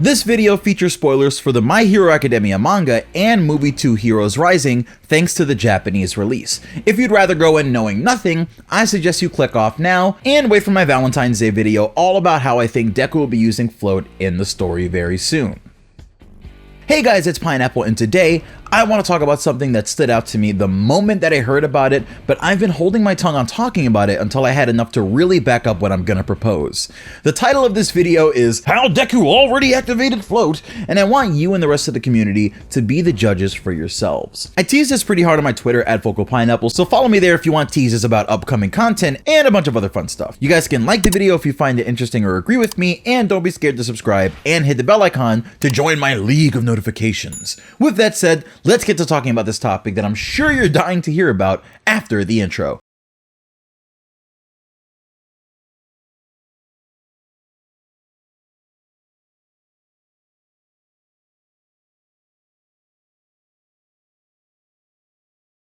This video features spoilers for the My Hero Academia manga and movie 2 Heroes Rising thanks to the Japanese release. If you'd rather go in knowing nothing, I suggest you click off now and wait for my Valentine's Day video all about how I think Deku will be using float in the story very soon. Hey guys, it's Pineapple, and today I want to talk about something that stood out to me the moment that I heard about it, but I've been holding my tongue on talking about it until I had enough to really back up what I'm gonna propose. The title of this video is How Deku Already Activated Float, and I want you and the rest of the community to be the judges for yourselves. I teased this pretty hard on my Twitter at @VocalPineapple, so follow me there if you want teases about upcoming content and a bunch of other fun stuff. You guys can like the video if you find it interesting or agree with me, and don't be scared to subscribe and hit the bell icon to join my league of notifications. With that said, let's get to talking about this topic that I'm sure you're dying to hear about after the intro.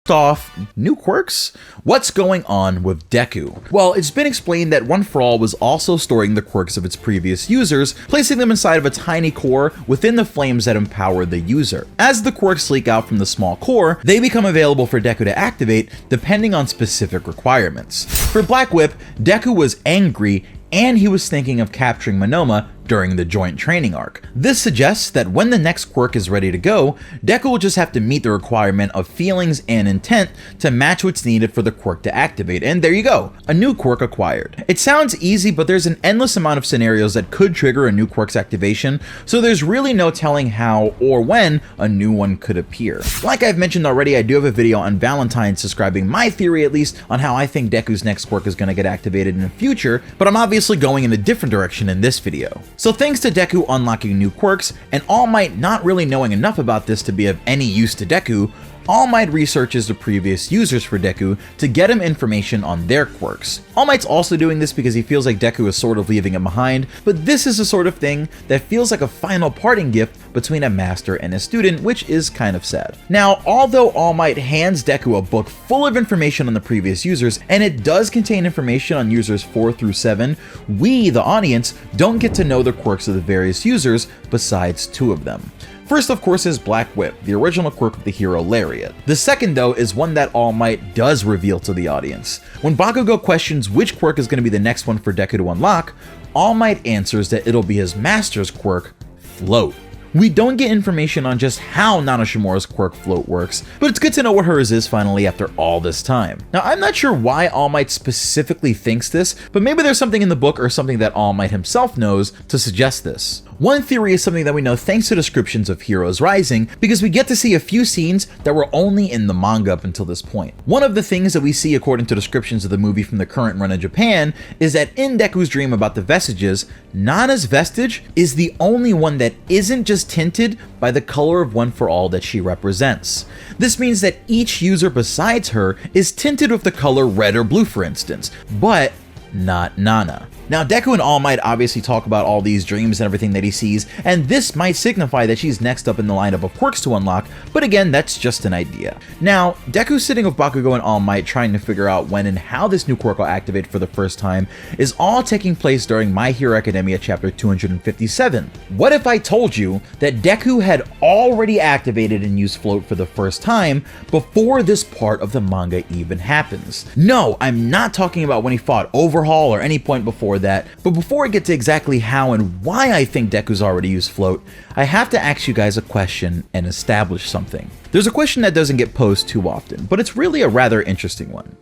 Off, new quirks? What's going on with Deku? Well, it's been explained that One For All was also storing the quirks of its previous users, placing them inside of a tiny core within the flames that empower the user. As the quirks leak out from the small core, they become available for Deku to activate depending on specific requirements. For Black Whip, Deku was angry and he was thinking of capturing Monoma during the joint training arc. This suggests that when the next quirk is ready to go, Deku will just have to meet the requirement of feelings and intent to match what's needed for the quirk to activate, and there you go, a new quirk acquired. It sounds easy, but there's an endless amount of scenarios that could trigger a new quirk's activation, so there's really no telling how or when a new one could appear. Like I've mentioned already, I do have a video on Valentine's describing my theory at least on how I think Deku's next quirk is going to get activated in the future, but I'm obviously going in a different direction in this video. So thanks to Deku unlocking new quirks, and All Might not really knowing enough about this to be of any use to Deku, All Might researches the previous users for Deku to get him information on their quirks. All Might's also doing this because he feels like Deku is sort of leaving him behind, but this is the sort of thing that feels like a final parting gift between a master and a student, which is kind of sad. Now, although All Might hands Deku a book full of information on the previous users, and it does contain information on users 4 through 7, we, the audience, don't get to know the quirks of the various users besides 2 of them. First, of course, is Black Whip, the original quirk of the hero Lariat. The second, though, is one that All Might does reveal to the audience. When Bakugo questions which quirk is going to be the next one for Deku to unlock, All Might answers that it'll be his master's quirk, Float. We don't get information on just how Nana Shimura's quirk Float works, but it's good to know what hers is finally after all this time. Now, I'm not sure why All Might specifically thinks this, but maybe there's something in the book or something that All Might himself knows to suggest this. One theory is something that we know thanks to descriptions of Heroes Rising, because we get to see a few scenes that were only in the manga up until this point. One of the things that we see according to descriptions of the movie from the current run in Japan is that in Deku's dream about the vestiges, Nana's vestige is the only one that isn't just tinted by the color of One For All that she represents. This means that each user besides her is tinted with the color red or blue, for instance, but not Nana. Now, Deku and All Might obviously talk about all these dreams and everything that he sees, and this might signify that she's next up in the lineup of quirks to unlock, but again, that's just an idea. Now, Deku sitting with Bakugo and All Might trying to figure out when and how this new quirk will activate for the first time is all taking place during My Hero Academia chapter 257. What if I told you that Deku had already activated and used Float for the first time before this part of the manga even happens? No, I'm not talking about when he fought Overhaul or any point before that, but before I get to exactly how and why I think Deku's already used Float, I have to ask you guys a question and establish something. There's a question that doesn't get posed too often, but it's really a rather interesting one.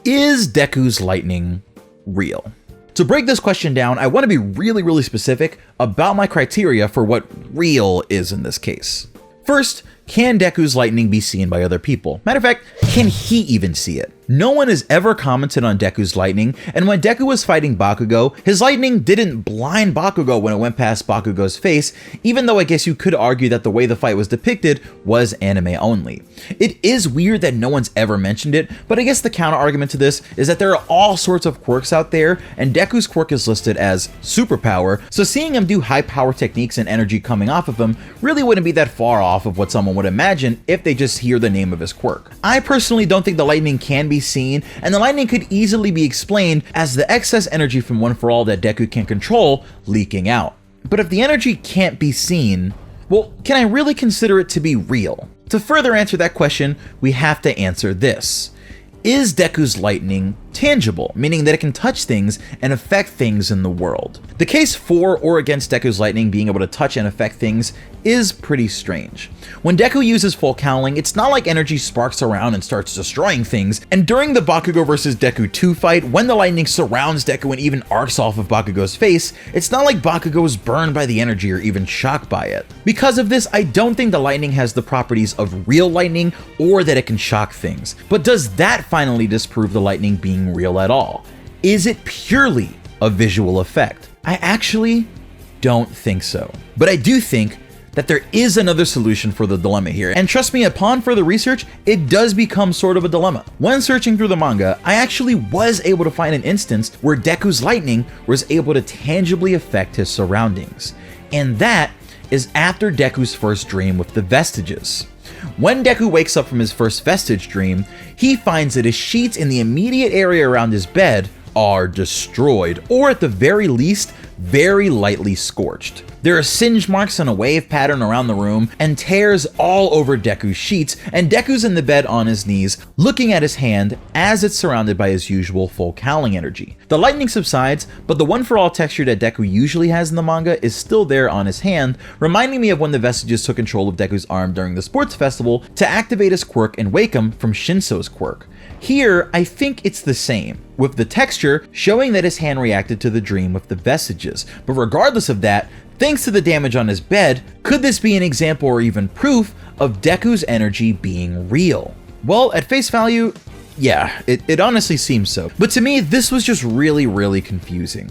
Is Deku's lightning real? To break this question down, I want to be really specific about my criteria for what real is in this case. First, can Deku's lightning be seen by other people? Matter of fact, can he even see it? No one has ever commented on Deku's lightning, and when Deku was fighting Bakugo, his lightning didn't blind Bakugo when it went past Bakugo's face, even though I guess you could argue that the way the fight was depicted was anime only. It is weird that no one's ever mentioned it, but I guess the counter argument to this is that there are all sorts of quirks out there, and Deku's quirk is listed as superpower, so seeing him do high power techniques and energy coming off of him really wouldn't be that far off of what someone would imagine if they just hear the name of his quirk. I personally don't think the lightning can be seen, and the lightning could easily be explained as the excess energy from One For All that Deku can control leaking out. But if the energy can't be seen, well, can I really consider it to be real? To further answer that question, we have to answer this. Is Deku's lightning tangible, meaning that it can touch things and affect things in the world? The case for or against Deku's lightning being able to touch and affect things is pretty strange. When Deku uses full cowling, it's not like energy sparks around and starts destroying things, and during the Bakugo vs Deku 2 fight, when the lightning surrounds Deku and even arcs off of Bakugo's face, it's not like Bakugo is burned by the energy or even shocked by it. Because of this, I don't think the lightning has the properties of real lightning or that it can shock things. But does that finally disprove the lightning being real at all? Is it purely a visual effect? I actually don't think so. But I do think that there is another solution for the dilemma here, and trust me, upon further research, it does become sort of a dilemma. When searching through the manga, I actually was able to find an instance where Deku's lightning was able to tangibly affect his surroundings, and that is after Deku's first dream with the vestiges. When Deku wakes up from his first vestige dream, he finds that his sheets in the immediate area around his bed are destroyed, or at the very least, very lightly scorched. There are singe marks and a wave pattern around the room, and tears all over Deku's sheets, and Deku's in the bed on his knees, looking at his hand as it's surrounded by his usual full cowling energy. The lightning subsides, but the one-for-all texture that Deku usually has in the manga is still there on his hand, reminding me of when the vestiges took control of Deku's arm during the sports festival to activate his quirk and wake him from Shinso's quirk. Here, I think it's the same, with the texture showing that his hand reacted to the dream with the vestiges. But regardless of that, thanks to the damage on his bed, could this be an example or even proof of Deku's energy being real? Well, at face value, yeah, it honestly seems so. But to me, this was just really confusing.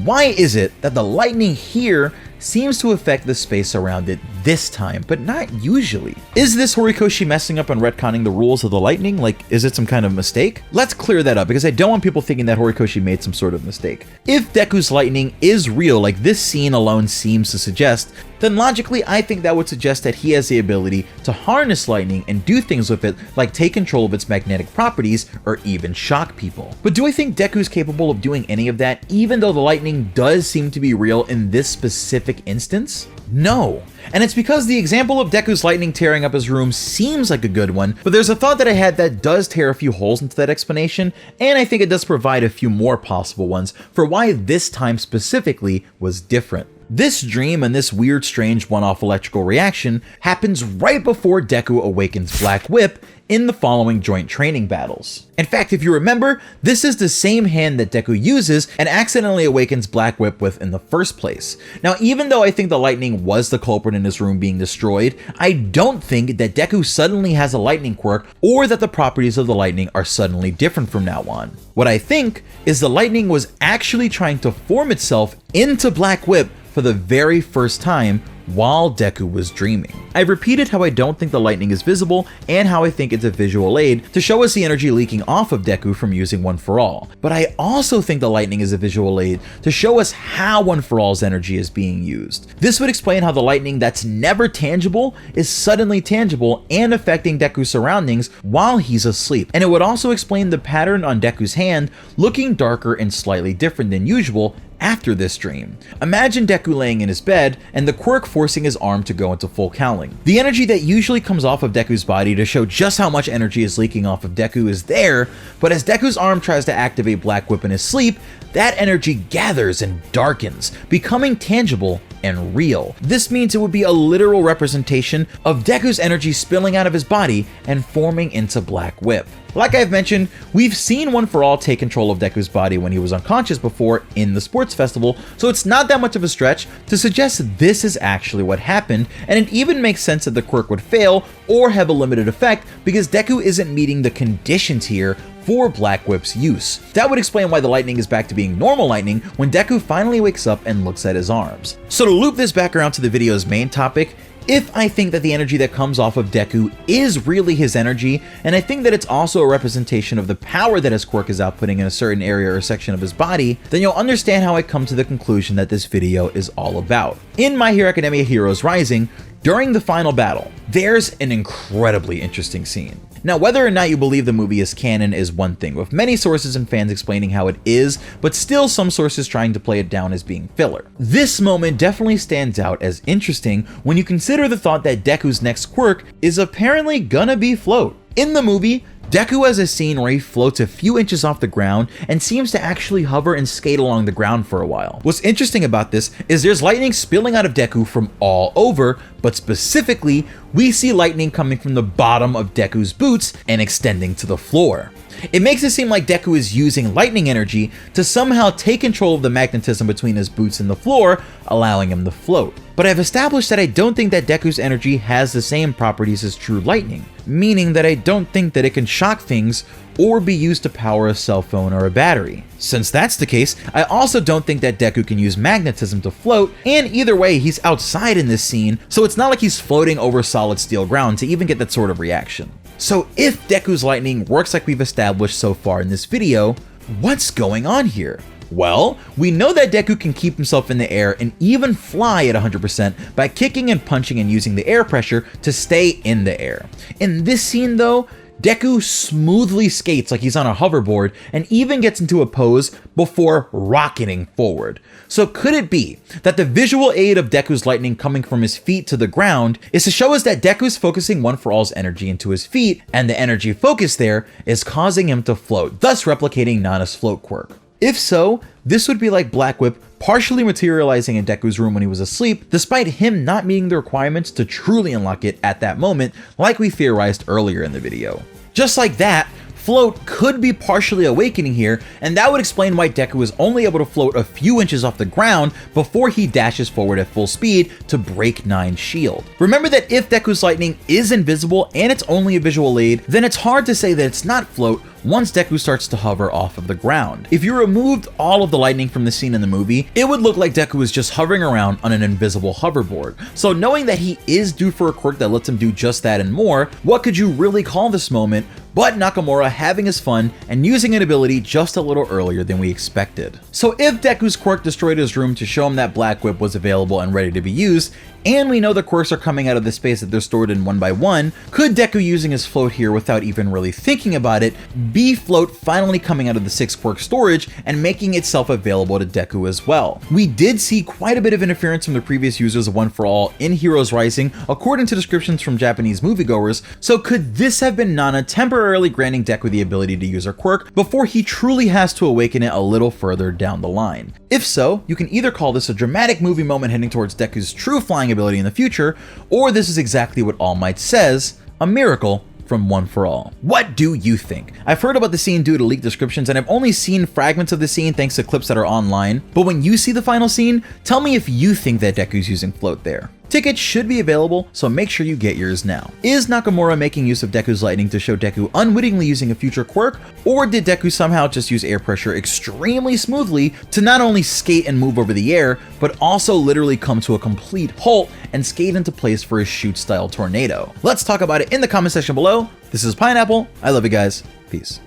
Why is it that the lightning here seems to affect the space around it this time, but not usually? Is this Horikoshi messing up and retconning the rules of the lightning? Like, is it some kind of mistake? Let's clear that up, because I don't want people thinking that Horikoshi made some sort of mistake. If Deku's lightning is real, like this scene alone seems to suggest, then logically I think that would suggest that he has the ability to harness lightning and do things with it, like take control of its magnetic properties or even shock people. But do I think Deku's capable of doing any of that, even though the lightning does seem to be real in this specific instance? No. And it's because the example of Deku's lightning tearing up his room seems like a good one, but there's a thought that I had that does tear a few holes into that explanation, and I think it does provide a few more possible ones for why this time specifically was different. This dream and this weird, strange one-off electrical reaction happens right before Deku awakens Black Whip in the following joint training battles. In fact, if you remember, this is the same hand that Deku uses and accidentally awakens Black Whip with in the first place. Now, even though I think the lightning was the culprit in his room being destroyed, I don't think that Deku suddenly has a lightning quirk or that the properties of the lightning are suddenly different from now on. What I think is the lightning was actually trying to form itself into Black Whip for the very first time while Deku was dreaming. I've repeated how I don't think the lightning is visible and how I think it's a visual aid to show us the energy leaking off of Deku from using One For All. But I also think the lightning is a visual aid to show us how One For All's energy is being used. This would explain how the lightning that's never tangible is suddenly tangible and affecting Deku's surroundings while he's asleep. And it would also explain the pattern on Deku's hand looking darker and slightly different than usual after this dream. Imagine Deku laying in his bed and the quirk forcing his arm to go into full cowling. The energy that usually comes off of Deku's body to show just how much energy is leaking off of Deku is there, but as Deku's arm tries to activate Black Whip in his sleep, that energy gathers and darkens, becoming tangible and real. This means it would be a literal representation of Deku's energy spilling out of his body and forming into Black Whip. Like I've mentioned, we've seen One For All take control of Deku's body when he was unconscious before in the sports festival, so it's not that much of a stretch to suggest this is actually what happened, and it even makes sense that the quirk would fail or have a limited effect because Deku isn't meeting the conditions here for Black Whip's use. That would explain why the lightning is back to being normal lightning when Deku finally wakes up and looks at his arms. So to loop this back around to the video's main topic, if I think that the energy that comes off of Deku is really his energy, and I think that it's also a representation of the power that his quirk is outputting in a certain area or section of his body, then you'll understand how I come to the conclusion that this video is all about. In My Hero Academia Heroes Rising, During the final battle, there's an incredibly interesting scene. Now, whether or not you believe the movie is canon is one thing, with many sources and fans explaining how it is, but still some sources trying to play it down as being filler. This moment definitely stands out as interesting when you consider the thought that Deku's next quirk is apparently gonna be float. In the movie, Deku has a scene where he floats a few inches off the ground and seems to actually hover and skate along the ground for a while. What's interesting about this is there's lightning spilling out of Deku from all over, but specifically, we see lightning coming from the bottom of Deku's boots and extending to the floor. It makes it seem like Deku is using lightning energy to somehow take control of the magnetism between his boots and the floor, allowing him to float. But I've established that I don't think that Deku's energy has the same properties as true lightning, meaning that I don't think that it can shock things or be used to power a cell phone or a battery. Since that's the case, I also don't think that Deku can use magnetism to float, and either way, he's outside in this scene, so it's not like he's floating over solid steel ground to even get that sort of reaction. So if Deku's lightning works like we've established so far in this video, what's going on here? Well, we know that Deku can keep himself in the air and even fly at 100% by kicking and punching and using the air pressure to stay in the air. In this scene though, Deku smoothly skates like he's on a hoverboard and even gets into a pose before rocketing forward. So could it be that the visual aid of Deku's lightning coming from his feet to the ground is to show us that Deku is focusing One For All's energy into his feet, and the energy focus there is causing him to float, thus replicating Nana's float quirk? If so, this would be like Black Whip partially materializing in Deku's room when he was asleep, despite him not meeting the requirements to truly unlock it at that moment, like we theorized earlier in the video. Just like that, float could be partially awakening here, and that would explain why Deku is only able to float a few inches off the ground before he dashes forward at full speed to break Nine's shield. Remember that if Deku's lightning is invisible and it's only a visual aid, then it's hard to say that it's not float once Deku starts to hover off of the ground. If you removed all of the lightning from the scene in the movie, it would look like Deku is just hovering around on an invisible hoverboard. So knowing that he is due for a quirk that lets him do just that and more, what could you really call this moment but Nakamura having his fun and using an ability just a little earlier than we expected? So if Deku's quirk destroyed his room to show him that Black Whip was available and ready to be used, and we know the quirks are coming out of the space that they're stored in one by one, could Deku using his float here without even really thinking about it be float finally coming out of the 6 quirk storage and making itself available to Deku as well? We did see quite a bit of interference from the previous users of One For All in Heroes Rising, according to descriptions from Japanese moviegoers, so could this have been Nana temporarily granting Deku the ability to use her quirk before he truly has to awaken it a little further down the line? If so, you can either call this a dramatic movie moment heading towards Deku's true flying ability in the future, or this is exactly what All Might says, a miracle from One For All. What do you think? I've heard about the scene due to leaked descriptions, and I've only seen fragments of the scene thanks to clips that are online, but when you see the final scene, tell me if you think that Deku's using float there. Tickets should be available, so make sure you get yours now. Is Nakamura making use of Deku's lightning to show Deku unwittingly using a future quirk, or did Deku somehow just use air pressure extremely smoothly to not only skate and move over the air, but also literally come to a complete halt and skate into place for a shoot-style tornado? Let's talk about it in the comment section below. This is Pineapple. I love you guys. Peace.